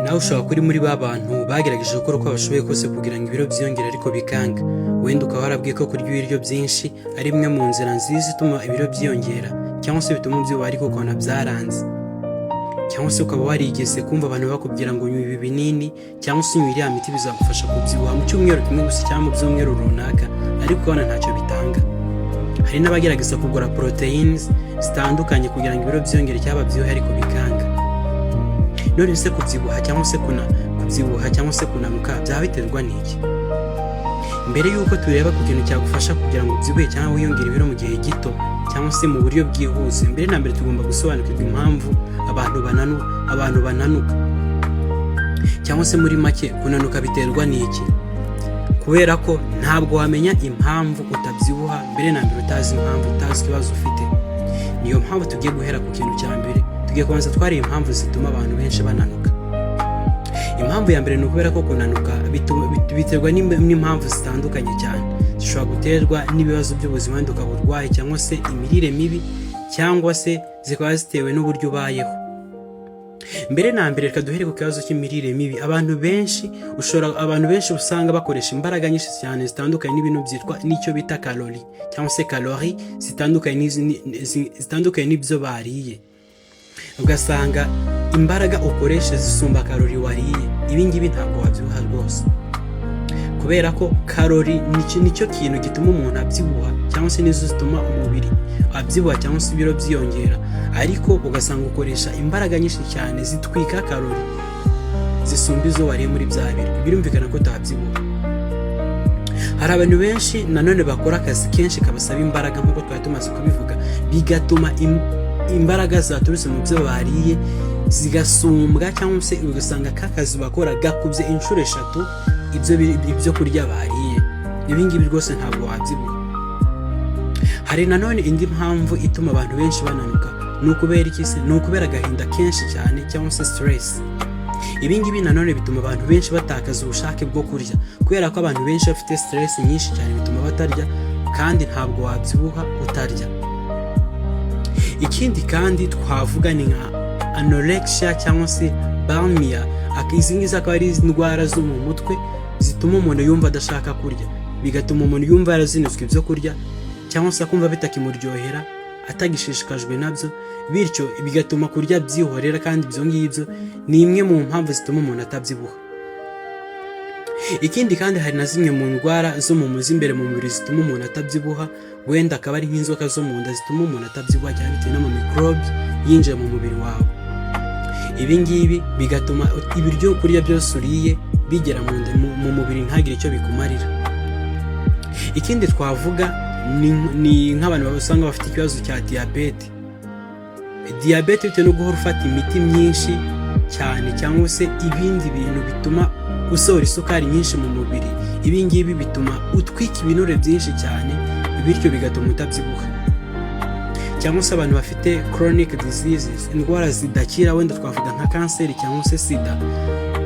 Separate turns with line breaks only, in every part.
nawe ushobora kuri muri ba bantu bagerageje gukora uko bashoboye kose kugira ngo ibiro byiyongere ariko bikanga. Wenda ukaba warabwiye ko kurya ibiryo byinshi ari imwe mu nzira nziza ituma ibiro byiyongera cyangwa se bituma ubyibuha ariko ukabona byaranze, cyangwa se ukaba warigeze kumva abantu bakubwira ngo unywe ibi binini cyangwa se unywe iriya miti bizagufasha kubyibuha mu cyumweru kimwe gusa cyangwa mu byumweru runaka ariko ukabona ntacyo bitanga. Hari n'abagerageza kugura proteins zitandukanye kugira ngo ibiro byiyongere cyangwa babyibuhe ariko bikanga. None se kubyibuha cyangwa se kunanuka byaba biterwa n'iki? Mbere y'uko tureba ku kintu cyagufasha kugira ngo ubyibuhe cyangwa wiyongere ibiro mu gihe gito cyangwa se mu buryo bwihuse, mbere na mbere tugomba gusobanukirwa impamvu abantu bananuka, cyangwa se muri make kunanuka biterwa n'iki. Kubera ko ntabwo wamenya impamvu utabyibuha mbere na mbere utazi impamvu, utazi ikibazo ufite. Niyo mpamvu tugiye guhera ku kintu cya mbere, tugiye kubanza twareba impamvu zituma abantu benshi bananuka. Impamvu ya mbere ni ukubera ko kunanuka biterwa n'impamvu zitandukanye cyane. Zishobora guterwa n'ibibazo by'ubuzima wenda ukaba urwaye, cyangwa se imirire mibi, cyangwa se zikaba zitewe n'uburyo ubayeho. Mbere na mbere reka duhere ku kibazo cy'imirire mibi. Abantu benshi usanga bakoresha imbaraga nyinshi cyane zitandukanye n'ibintu byitwa n'icyo bita kalori cyangwa se kalori zitandukanye n'ibyo bariye. Ugasanga imbaraga ukoresha zisumba kalori wariye. Ibi ngibi ntabwo wabyibuha rwose, kubera ko kalori nicyo kintu gituma umuntu abyibuha, cyangwa se nizo zituma umubiri abyibuha cyangwa se ibiro byiyongera, ariko ugasanga ukoresha imbaraga nyinshi cyane zitwika kalori zisumba izo wariye muri bya biro. Birumvikana ko utabyibuha. Hari abantu benshi nanone bakora akazi kenshi kabasaba imbaraga nk'uko twari tumaze kubivuga, bigatuma imbaraga zaturutse mu byo bariye zigasumbwa, cyangwa se ugasanga kakazi bakora gakubye inshuro 3 ibyo kurya bariye. Ibi ngibi rwose ntabwo wabyibuha. Hari nanone indi mpamvu ituma abantu benshi bananuka, ni ukubera iki se? Ni ukubera agahinda kenshi cyane cyangwa se stress. Ibi ngibi nanone bituma abantu benshi batakaza ubushake bwo kurya, kubera ko abantu benshi bafite stress nyinshi cyane bituma batarya, kandi ntabwo wabyibuha utarya. Ikindi kandi twavuga ni nka anorexia cyangwa se bulimia. Izi ngizi akaba ari indwara zo mu mutwe zituma umuntu yumva adashaka kurya, bigatuma umuntu yumva yarazinutswe ibyo kurya, cyangwa se akumva bitakimuryohera, atagishishikajwe nabyo, bityo bigatuma kurya byihorera. Kandi ibyo ngibyo ni imwe mu mpamvu zituma umuntu atabyibuha. Ikindi kandi hari na zimwe mu ndwara zo mu imbere mu mubiri zituma umuntu atabyibuha, wenda akaba ari nk'inzoka zo mu nda zituma umuntu atabyibuha cyane bitewe n'amamikorobe yinjiye mu mubiri wawe. Ibi ngibi bigatuma ibiryo kurya byose uriye bigera mu mubiri ntagire icyo bikumarira. Ikindi twavuga ni nk'abantu usanga bafite ikibazo cya diyabete. Diyabete bitewe no guhora ufata imiti myinshi cyane, cyangwa se ibindi bintu bituma usohora isukari nyinshi mu mubiri. Ibi ngibi bituma utwika ibinure byinshi cyane, bityo bigatuma utabyibuha. Cyangwa se abantu bafite chronic diseases, indwara zidakira, wenda twavuga nka kanseri cyangwa se sida.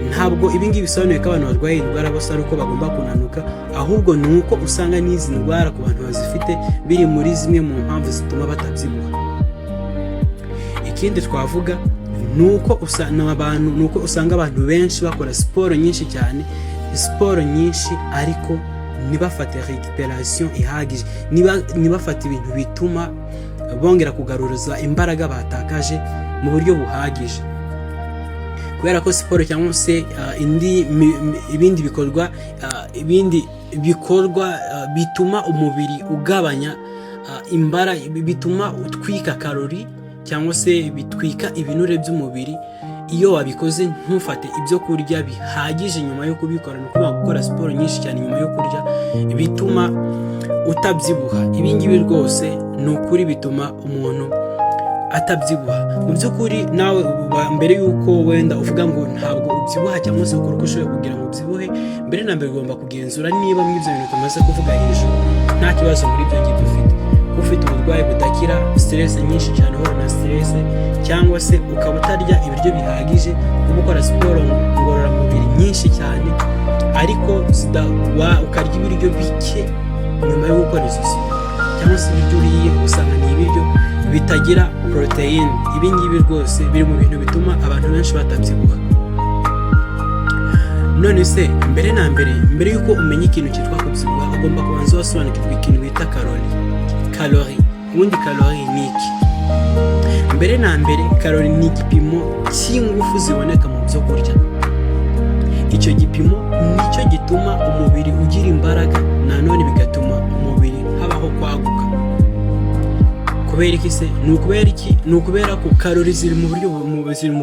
Ntabwo ibi ngibi bisobanuye ko abantu barwaye indwara bose ari uko bagomba kunanuka, ahubwo ni uko usanga n'izi ndwara ku bantu bazifite biri muri zimwe mu mpamvu zituma batabyibuha. Ikindi twavuga ni uko usanga abantu benshi bakora siporo nyinshi cyane, ariko ntibafate recuperation ihagije, ntibafate ibintu bituma bongera kugaruza imbaraga batakaje mu buryo buhagije. Kubera ko siporo cyangwa se ibindi bikorwa bituma umubiri ugabanya imbaraga, bituma utwika kalori cyangwa se bitwika ibinure by'umubiri. Iyo wabikoze ntufate ibyo kurya bihagije nyuma yo kubikora, no kuba gukora siporo nyinshi cyane nyuma yo kurya, bituma utabyibuha. Ibi ngibi rwose ni ukuri bituma umuntu atabyibuha. Mu by'ukuri nawe mbere y'uko wenda uvuga ngo ntabwo ubyibuha cyangwa se ukora uko ushoboye kugira ngo ubyibuhe, mbere na mbere ugomba kugenzura niba muri ibyo bintu tumaze kuvuga hejuru nta kibazo muri ibyo ngibyo ufite uburwayi budakira, stress nyinshi cyane, uhora na stress, cyangwa se ukaba utarya ibiryo bihagije, uba ukora siporo ngororamubiri nyinshi cyane, ariko ukarya ibiryo bike nyuma yo gukora izo siporo, cyangwa se ibiryo uriye usanga ni ibiryo bitagira protein. Ibi ngibi rwose biri mu bintu bituma abantu benshi batabyibuha. none se mbere yuko umenya ikintu cyitwa kubyibuha ugomba kubanza wasobanukirwa ikintu bita kalori. Ubundi kalori ni iki? Mbere na mbere kalori ni igipimo cy'ingufu ziboneka mu byo kurya. Icyo gipimo nicyo gituma umubiri ugira imbaraga, nanone bigatuma umubiri habaho kwaguka. Kubera iki se? Ni ukubera ko kalori ziri mu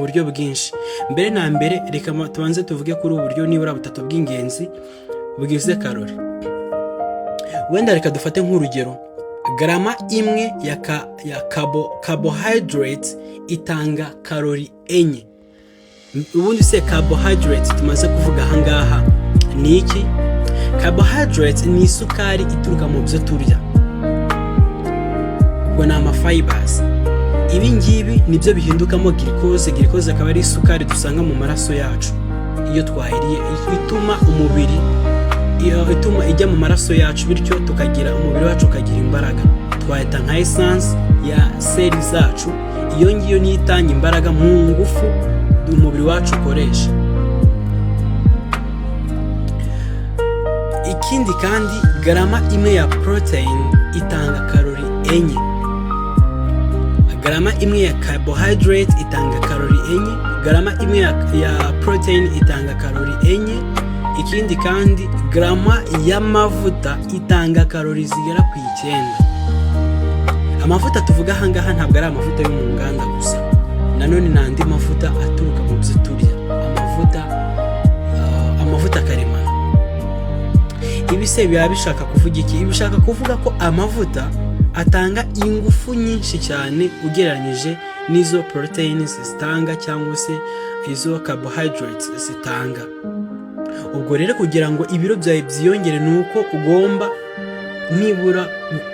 buryo bwinshi. Mbere na mbere reka tubanze tuvuge kuri ubu buryo nibura butatu bw'ingenzi bugize kalori. Wenda reka dufate nk'urugero, grama imwe ya carbohydrate itanga kalori 4. Ubundi se carbohydrate tumaze kuvuga ahangaha ni iki? Carbohydrate ni isukari ituruka mu byo turya, ubwo ni amafibers. Ibi ngibi nibyo bihindukamo glucose akaba ari isukari dusanga mu maraso yacu iyo twahiriye, ituma ijya mu maraso yacu, bityo tukagira umubiri wacu ukagira imbaraga. Twahita nka essence ya seli zacu, iyo ngiyo niyo itanga imbaraga mu ngufu umubiri wacu ukoresha. Ikindi kandi grama imwe ya protein itanga kalori 4. Grama imwe ya carbohydrate itanga kalori 4, grama imwe ya protein itanga kalori 4. Ikindi kandi grama y'amavuta itanga kalori zigera ku 9. Amavuta tuvuga ahangaha ntabwo ari amavuta yo mu nganda gusa, nanone n'andi mavuta aturuka mu byo turya, amavuta karemano. Ibi se biba bishaka kuvuga iki? Bishaka kuvuga ko amavuta atanga ingufu nyinshi cyane ugereranyije n'izo proteins zitanga cyangwa se izo carbohydrates zitanga. Ubwo rero kugira ngo ibiro byawe byiyongere nuko ugomba nibura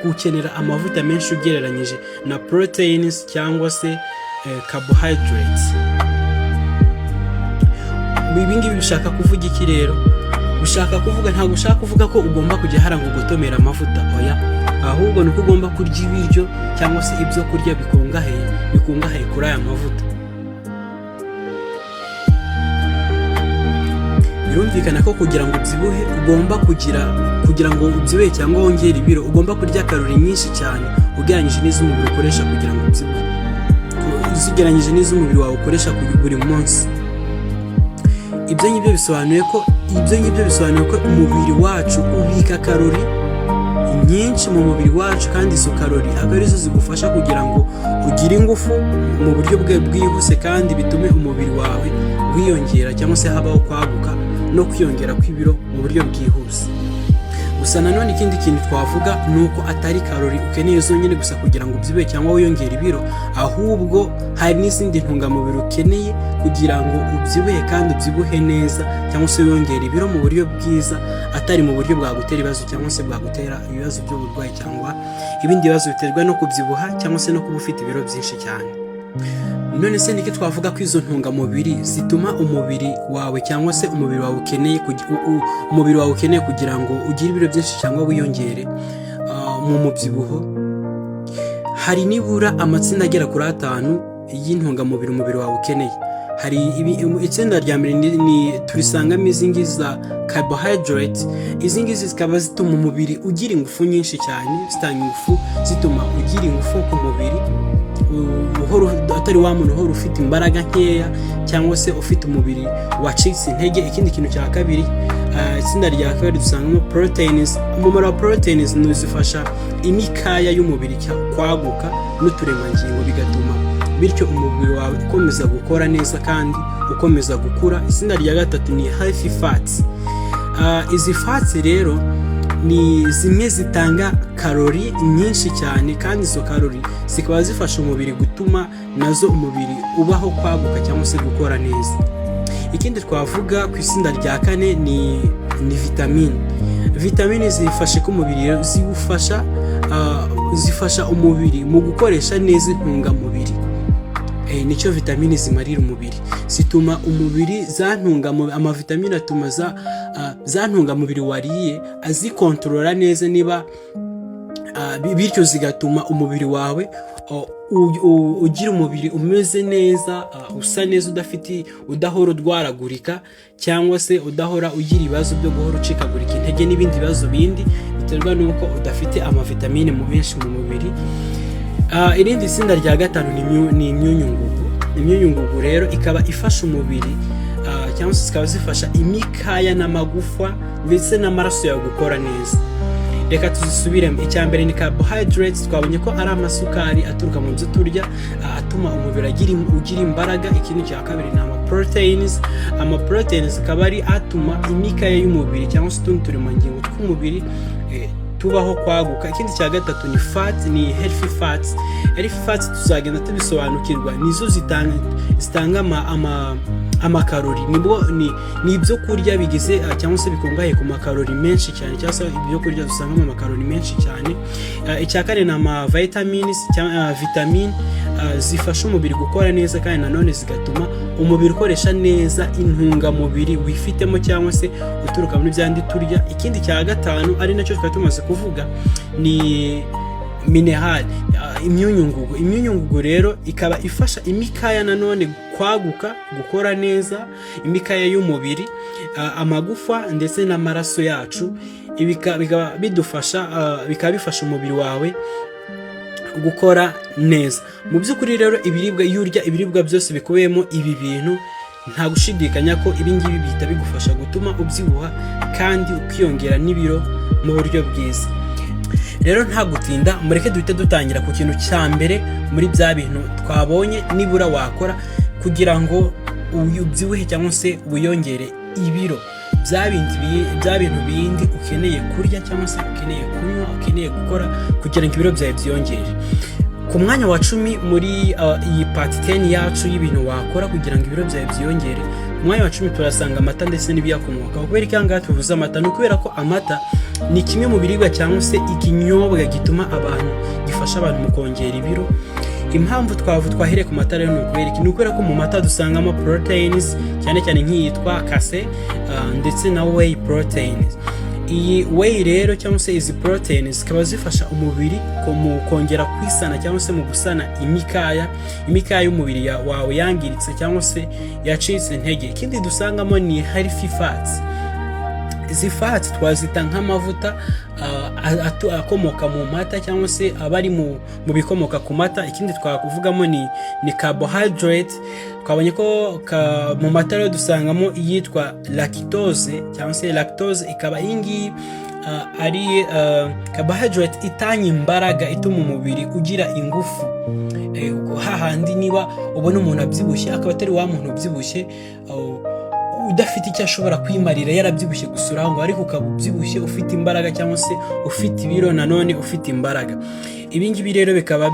gukenera amavuta menshi ugereranyije na proteins cyangwa se carbohydrates. Ibi ngibi bishaka kuvuga iki rero? Ntabwo ushaka kuvuga ko ugomba kujya haranga gutomera amavuta, oya, ahubwo nuko ugomba kurya ibiryo cyangwa se ibyo kurya bikungahaye kuri aya mavuta. Birumvikana ko kugira ngo ubyibuhe ugomba kugira ngo ubyibuhe cyangwa wongere ibiro ugomba kurya kalori nyinshi cyane ugereranyije n'iz'umubiri ukoresha kugira ngo ubyibuhe, uzigereranyije n'iz'umubiri wawe ukoresha buri munsi. Ibyo ngibyo bisobanuye ko umubiri wacu ubika kalori nyinshi mu mubiri wacu, kandi izo kalori akaba arizo zigufasha kugira ngo ugire ingufu mu buryo bwihuse, kandi bitume umubiri wawe wiyongera cyangwa se habaho kwaguka no kwiyongera kw'ibiro mu buryo bwihuse. Gusa nanone ikindi kintu twavuga ni uko atari kalori ukeneye zonyine gusa kugira ngo ubyibuhe cyangwa wiyongere ibiro, ahubwo hari n'izindi ntungamubiri ukeneye kugira ngo ubyibuhe kandi ubyibuhe neza cyangwa se wiyongere ibiro mu buryo bwiza, atari mu buryo bwagutera ibibazo cyangwa se bwagutera ibibazo by'uburwayi cyangwa ibindi bibazo biterwa no kubyibuha cyangwa se no kuba ufite ibiro byinshi cyane. None se niki twavuga ko izo ntungamubiri zituma umubiri wawe cyangwa se umubiri wawe ukeneye kugira ngo ugire ibiro byinshi cyangwa wiyongere mu mubyibuho? Hari nibura amatsinda agera kuri 5 y'intungamubiri umubiri wawe ukeneye. Hari itsinda rya mbere ni turisangamo izingizi za carbohydrate. Izingizi zikaba zituma umubiri ugira ingufu nyinshi cyane, zitanga ingufu zituma ugira ingufu ku mubiri, atari wa muntu uhora ufite imbaraga nkeya cyangwa se ufite umubiri wacitse intege. Ikindi kintu cya kabiri, itsinda rya kabiri dusangamo proteins. Umumaro wa proteins ni uzifasha imikaya y'umubiri kwaguka n'uturemangingo, bigatuma bityo umubiri wawe ukomeza gukora neza kandi ukomeza gukura. Itsinda rya gatatu ni healthy fats. Izi fats rero ni zimwe zitanga kalori nyinshi cyane, kandi izo kalori zikaba zifasha umubiri gutuma nazo umubiri ubaho kwaguka cyangwa se gukora neza. Ikindi twavuga ku itsinda rya 4 ni vitamine. Vitamine zifasha ko umubiri zifasha umubiri mu gukoresha neza intungamubiri. Nicyo vitamine zimarira umubiri, zituma umubiri amavitamine atuma za ntungamubiri wariye azikontorora neza, niba bityo zigatuma umubiri wawe ugira umubiri umeze neza, usa neza, udahora udwaragurika cyangwa se udahora ugira ibibazo byo guhora ucikagurika intege n'ibindi bibazo bindi biterwa n'uko udafite amavitamine mu benshi mu mubiri. Irindi tsinda rya gatanu ni imyunyungugu. Imyunyungugu rero ikaba ifasha umubiri cyangwa se zikaba zifasha imikaya n'amagufa ndetse n'amaraso yawe gukora neza. Reka tuzisubiremo. Icya mbere ni carbohydrates, twabonye ko ari amasukari aturuka mu byo turya atuma umubiri ugira imbaraga. Ikindi cya kabiri ni proteins. Proteins akaba ari atuma imikaya y'umubiri cyangwa se utundi turemangingo tw'umubiri tubaho kwaguka. Ikindi cya gatatu ni fat, ni healthy fats. Healthy fats tuzagenda tubisobanukirwa, nizo zitanga amakarori. Ni ibyo kurya bigize cyangwa se bikungahaye ku makarori menshi cyane, cyangwa se ibyo kurya dusangamo amakarori menshi cyane. Icya kane ni vitamins cyangwa vitamine zifasha umubiri gukora neza kandi nanone zigatuma umubiri ukoresha neza intungamubiri wifitemo cyangwa se uturuka muri byandi turya. Ikindi cya gatanu ari nacyo twari tumaze kuvuga ni mineral, imyunyungugu. Imyunyungugu rero ikaba ifasha imikaya nanone kwaguka, gukora neza, imikaya y'umubiri, amagufa ndetse n'amaraso yacu. Bikaba bifasha umubiri wawe gukora neza. Mu by'ukuri rero iyo urya ibiribwa byose bikubiyemo ibi bintu, nta gushidikanya ko ibi ngibi bihita bigufasha gutuma ubyibuha kandi ukiyongera n'ibiro mu buryo bwiza. Rero nta gutinda, mureke duhite dutangira ku kintu cya mbere muri bya bintu twabonye nibura wakora kugira ngo ubyibuhe cyangwa se wiyongere ibiro. Bya bintu bindi ukeneye kurya cyangwa se ukeneye kunywa, ukeneye gukora kugira ngo ibiro byawe byiyongere. Ku mwanya wa 10 muri iyi part 10 yacu y'ibintu wakora kugira ngo ibiro byawe byiyongere, ku mwanya wa 10 turasanga amata ndetse n'ibiyakomokaho. Kubera iki ngaha tuvuze amata? Ni ukubera ko amata ni kimwe mu biribwa cyangwa se ikinyobwa gifasha abantu mu kongera ibiro. Impamvu twahereye ku mata rero ni ukubera ko mu mata dusangamo proteins, cyane cyane nk'iyitwa kase ndetse na whey proteins. Iyi whey rero cyangwa se izi proteins zikaba zifasha umubiri mu kongera kwisana cyangwa se mu gusana imikaya y'umubiri wawe yangiritse cyangwa se yacitse intege. Ikindi dusangamo ni healthy fats. Izi fats twazita nk'amavuta akomoka mu mata cyangwa se abari mu bikomoka ku mata. Ikindi twakuvugamo ni carbohydrate. Twabonye ko mu mata rero dusangamo iyitwa lactose cyangwa se lactose, ikaba iyi ari carbohydrate itanga imbaraga, ituma umubiri ugira ingufu. Hahandi niba ubona umuntu abyibushye akaba atari wa muntu ubyibushye udafite icyo ashobora kwimarira, yarabyibushye gusura ngo, ariko ukaba ubyibushye ufite imbaraga cyangwa se ufite ibiro nanone ufite imbaraga. Ibi ngibi rero bikaba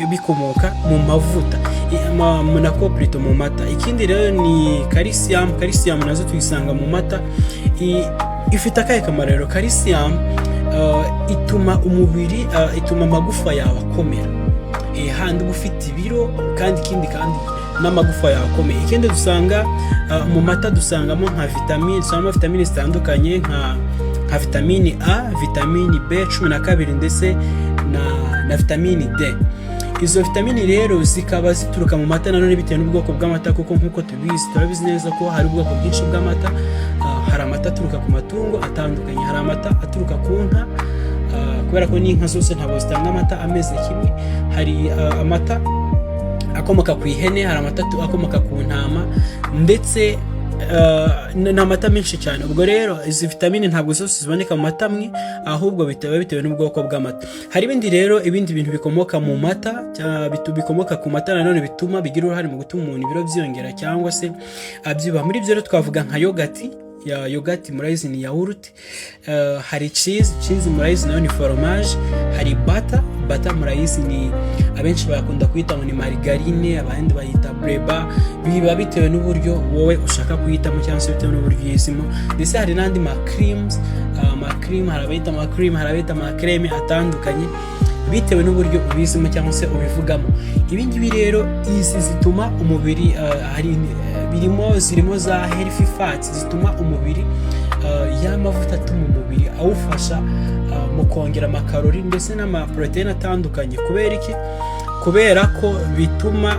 bikomoka mu mavuta monacoprito mu mata. Ikindi rero ni calcium nazo tuyisanga mu mata. Ifite akahe kamaro rero? Calcium ituma umubiri, ituma amagufa yawe akomera. Handi ufite ibiro kandi n'amagufa yawe akomeye. Ikindi dusanga mu mata dusangamo nka vitamine zitandukanye nka vitamine A, vitamine B12 ndetse na vitamine D. Izo vitamine rero zikaba zituruka mu mata nanone bitewe n'ubwoko bw'amata, kuko nk'uko turabizi neza ko hari ubwoko bwinshi bw'amata. Hari amata aturuka ku matungo atandukanye, hari amata aturuka ku nka, kubera ko n'inka zose ntabwo zitanga amata ameze kimwe. Hari amata akomoka ku ihene, hari amata akomoka ku ntama ndetse n'amata menshi cyane. Ubwo rero izi vitamine ntabwo zose ziboneka mu mata amwe, ahubwo bitewe n'ubwoko bw'amata. Hari ibindi bintu bikomoka mu mata, bikomoka ku mata nanone bituma bigira uruhare mu gutuma umuntu ibiro byiyongera cyangwa se abyibuha. Muri byo rero twavuga nka yogurt murayizi ni yawurute, hari cheese murayizi nayo ni fromage, hari butter murayizi ni abenshi bakunda kuyita ngo ni margarine, abandi bayita breba. Biba bitewe n'uburyo wowe ushaka kuyitamo cyangwa se bitewe n'uburyo uyizimo. Ndetse hari n'andi hari abayita creme atandukanye bitewe n'uburyo ubizimo cyangwa se ubivugamo. Ibi ngibi rero izi zituma umubiri zirimo za healthy fats zituma umubiri y'amavuta atuma umubiri awufasha mu kongera amakarori ndetse n'amaproteine atandukanye. kubera ko bituma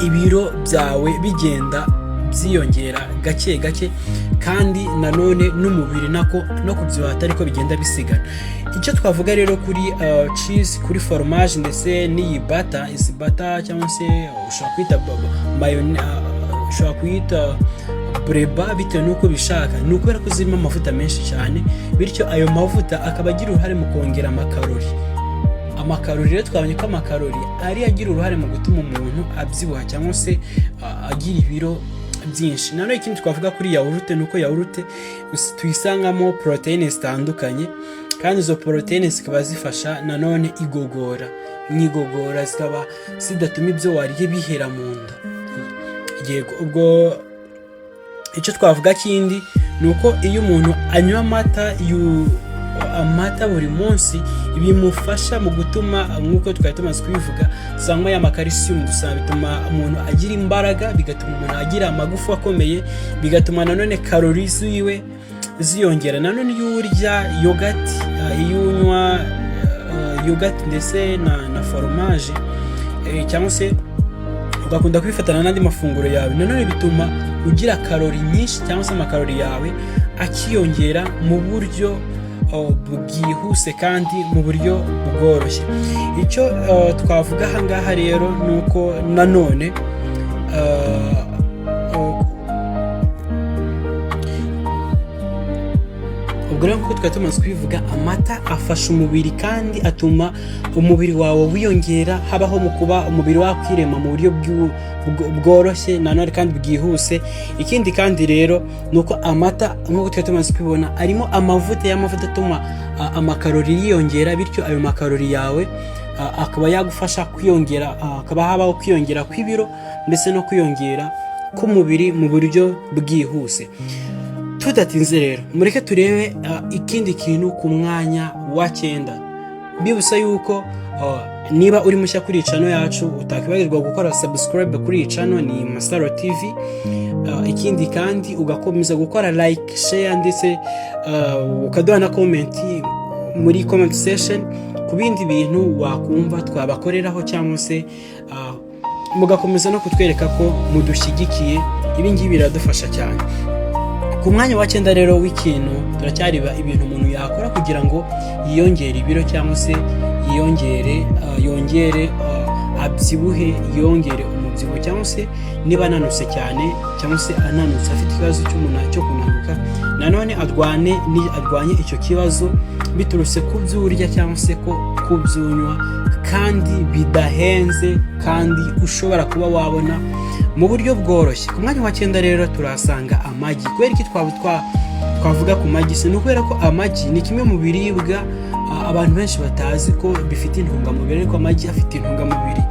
ibiro byawe bigenda byiyongera gake gake, kandi nanone n'umubiri nako no kubyibuha atari ko bigenda bisigana. Icyo twavuga rero kuri cheese, kuri fromage ndetse n'iyi butter, izi butter cyangwa se ushobora kwita ushobora kwita breba bitewe n'uko bishaka, ni ukubera ko zirimo amavuta menshi cyane, bityo ayo mavuta akaba agira uruhare mu kongera amakarori rero twabonye ko amakarori ari agira uruhare mu gutuma umuntu abyibuha cyangwa se agira ibiro byinshi. Nanone ikindi twavuga kuri yawurute ni uko yawurute tuyisangamo proteine zitandukanye, kandi izo proteine zikaba zifasha nanone igogora zikaba zidatuma ibyo wariye bihera mu nda. Yego, ubwo icyo twavuga kindi ni uko iyo umuntu anywa amata buri munsi bimufasha mu gutuma, nk'uko twari tumaze kubivuga, usanga ya makalisium bituma umuntu agira imbaraga, bigatuma umuntu agira amagufa akomeye, bigatuma nanone karori ziwe ziyongera. Nanone iyo urya yogurt, iyo unywa yogurt ndetse na fromage cyangwa se ugakunda kwifatana n'andi mafunguro yawe, nanone bituma ugira karori nyinshi cyangwa se amakarori yawe akiyongera mu buryo bwihuse kandi mu buryo bworoshye. Icyo twavuga aha ngaha rero ni uko nanone ubwo rero nk'uko twari tumaze kubivuga, amata afasha umubiri kandi atuma umubiri wawe wiyongera, habaho mu kuba umubiri wakwirema mu buryo bworoshye nanone kandi bwihuse. Ikindi kandi rero ni uko amata nk'uko twari tumaze kubibona arimo amavuta atuma amakarori yiyongera, bityo ayo makarori yawe akaba yagufasha kwiyongera, akaba habaho kwiyongera kw'ibiro ndetse no kwiyongera k'umubiri mu buryo bwihuse. Tudatinze rero mureke turebe ikindi kintu ku mwanya wa 9. Mbibutsa yuko niba uri mushya kuri channel yacu utakwibagirwa gukora subscribe kuri channel ni Masaro TV. Ikindi kandi ugakomeza gukora like, share ndetse ukaduha na comment muri comment section ku bindi bintu wakumva twabakoreraho, cyangwa se mugakomeza no kutwereka ko mudushyigikiye. Ibi ngibi biradufasha cyane. Ku mwanya wa 9 rero w'ikintu turacyariba ibintu umuntu yakora kugira ngo yiyongere ibiro cyangwa se yongere abyibuhe, yongere umubyibuho, cyangwa se niba ananutse cyane cyangwa se ananutse afite ikibazo cyo kunanuka, nanone arwanye icyo kibazo biturutse ku by'urya cyangwa se ko kubyunywa kandi bidahenze kandi ushobora kuba wabona mu buryo bworoshye. Ku mwanya wa 9 rero turasanga amagi. Kubera iki twavuga ku magi? Ni ukubera ko amagi ni kimwe mu biribwa abantu benshi batazi ko bifite intungamubiri, ariko amagi afite intungamubiri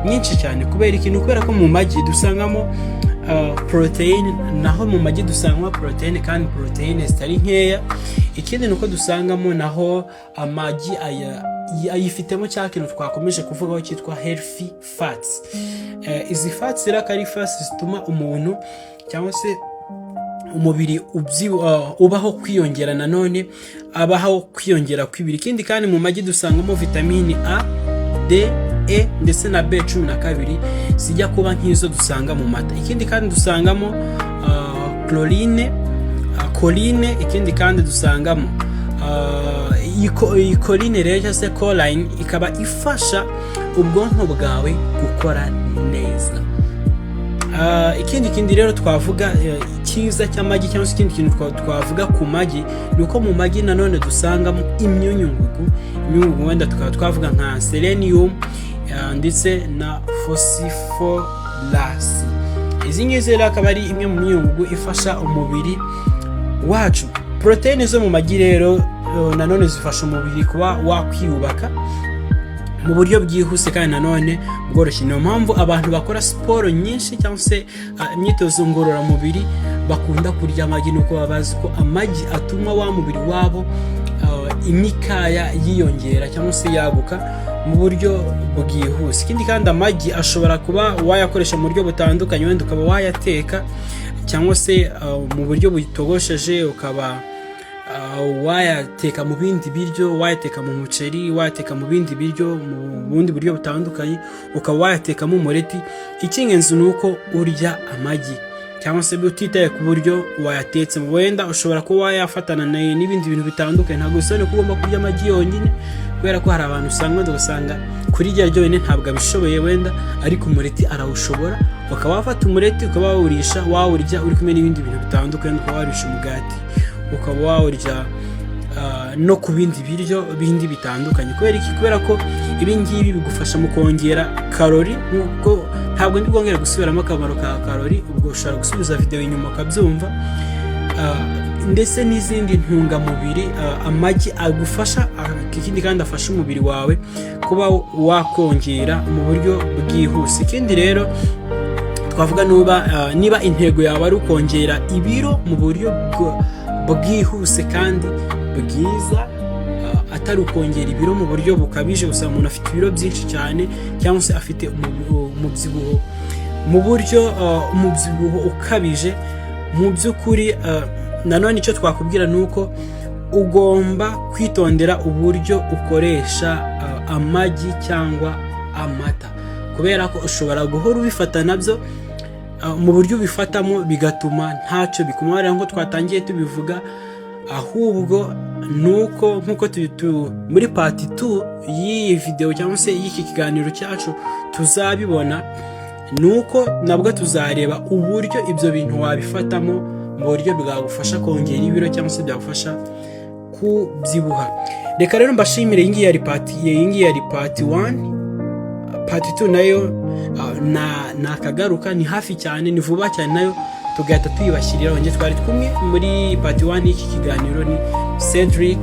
nyinshi cyane. Kubera iki? Ni ukubera ko mu magi dusangamo proteine, naho mu magi dusangamo proteine kandi proteine zitari nkeya. Ikindi nuko dusangamo naho amagi ayifitemo cya kintu twakomeje kuvugaho cyitwa healthy fats. Izi fats rero ari fats zituma umuntu cyangwa se umubiri ubaho kwiyongera, nanone abaho kwiyongera kw'ibiri. Ikindi kandi mu magi dusangamo vitamini A, D, E ndetse na B12 zijya kuba nk'izo dusanga mu mata. Ikindi kandi dusangamo choline. Ikindi kandi dusangamo choline rero cyangwa se choline, ikaba ifasha ubwonko bwawe gukora neza. Ikindi rero twavuga cyiza cy'amagi cyangwa se ikindi kintu twavuga ku magi ni uko mu magi nanone dusangamo imyunyungugu wenda tukaba twavuga nka selenium ndetse na phosphorus. Izi ngizi rero akaba ari imwe mu myunyungugu ifasha umubiri wacu. Proteine zo mu magi rero nanone zifasha umubiri kuba wakwiyubaka mu buryo bwihuse kandi nanone bworoshye. Niyo mpamvu abantu bakora siporo nyinshi cyangwa se imyitozo ngororamubiri bakunda kurya amagi, nuko babazi ko amagi atuma wa mubiri wabo imikaya yiyongera cyangwa se yaguka mu buryo bwihuse. Ikindi kandi amagi ashobora kuba wayakoresha mu buryo butandukanye, wenda ukaba wayateka cyangwa se mu buryo butogosheje ukaba wayateka mu bindi biryo, wayateka mu muceri, wayateka mu bindi biryo, mu bundi buryo butandukanye, ukaba wayatekamo umureti. Icy'ingenzi ni uko urya amagi, cyangwa se utitaye ku buryo wayatetse. Wenda ushobora kuba wayafatana n'ibindi bintu bitandukanye, ntabwo bisobanuye ko ugomba kurya amagi yonyine, kubera ko hari abantu usanga kurirya ryonyine ntabwo abishoboye wenda, ariko umureti arawushobora. Ukaba wafata umureti ukaba wawurya uri kumwe n'ibindi bintu bitandukanye, ukaba warisha umugati, ukaba wawurya no ku bindi biryo bindi bitandukanye. Kubera ko ibi ngibi bigufasha mu kongera karori. Nuko ntabwo ndi bwongere gusubiramo akamaro ka karori, ubwo ushobora gusubiza video inyuma ukabyumva. Ndetse n'izindi ntungamubiri amagi agufasha, ikindi kandi afasha umubiri wawe kuba wakongera mu buryo bwihuse. Ikindi rero twavuga niba intego yawe ari ukongera ibiro mu buryo bwihuse kandi bwiza, atari ukongera ibiro mu buryo bukabije. Gusa umuntu afite ibiro byinshi cyane, cyangwa se afite umubyibuho mu buryo umubyibuho ukabije, mu by'ukuri nanone icyo twakubwira ni uko ugomba kwitondera uburyo ukoresha amagi cyangwa amata, kubera ko ushobora guhora ubifata nabyo mu buryo ubifatamo bigatuma ntacyo bikumarira, nk'uko twatangiye tubivuga. Ahubwo nuko nk'uko muri part 2 y'iyi video cyangwa se y'iki kiganiro cyacu tuzabibona, nuko nabwo tuzareba uburyo ibyo bintu wabifatamo mu buryo bwagufasha kongera ibiro cyangwa se byagufasha kubyibuha. Reka rero mbashimire, iyi ngiyi yari part 1. Part 2 nayo nakagaruka, ni hafi cyane, ni vuba cyane, nayo tugahita tuyibashyiriraho. Twari kumwe muri part 1 y'iki kiganiro, ni Cedric.